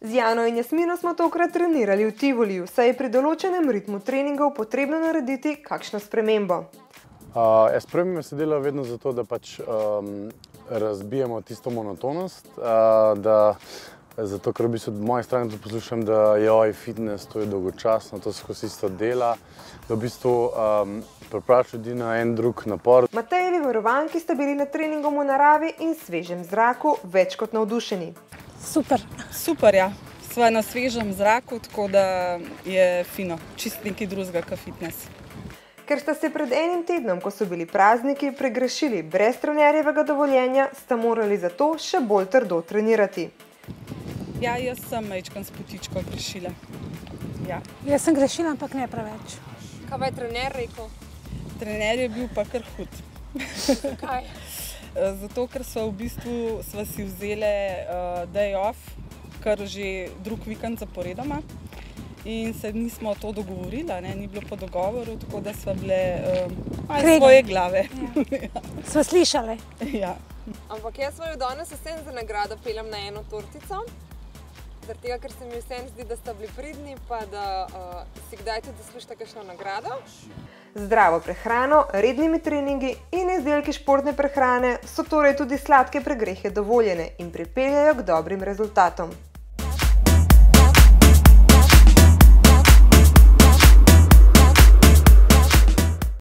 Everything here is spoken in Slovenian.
Z Jano in Jasmino smo tokrat trenirali v Tivoliju, saj je pri določenem ritmu treningov potrebno narediti kakšno spremembo. Spremembe se delajo vedno zato, da razbijemo tisto monotonost, zato ker v bistvu od moje strani to poslušam, da fitness, to je dolgočasno, to skozi isto dela, da v bistvu pripravljaš ljudi na en drug napor. Matejevi varovanki sta bili na treningu v naravi in svežem zraku več kot navdušeni. Super. Super, ja. Sva na svežem zraku, tako da je fino. Čist nekaj drugega kot fitness. Ker sta se pred enim tednom, ko so bili prazniki, pregrešili brez trenerjevega dovoljenja, sta morali zato še bolj trdo trenirati. Ja, jaz sem majčkeno s potičko grešila. Ja. Jaz sem grešila, ampak ne preveč. Kaj pa je trener rekel? Trener je bil pa kar hud. Kaj? Zato, ker sva si vzeli day off, kar že drug vikend zaporedoma. In se nismo to dogovorili, ni bilo po dogovoru, tako da sva bile svoje glave. Ja. Sva slišali. Ja. Ampak jaz vaju danes vsem za nagrado peljem na eno tortico, zaradi tega, ker se mi vsem zdi, da sta bili pridni, pa da si kdaj tudi zaslužite kakšno nagrado. Zdravo prehrano, rednimi treningi in izdelki športne prehrane so torej tudi sladke pregrehe dovoljene in pripeljajo k dobrim rezultatom.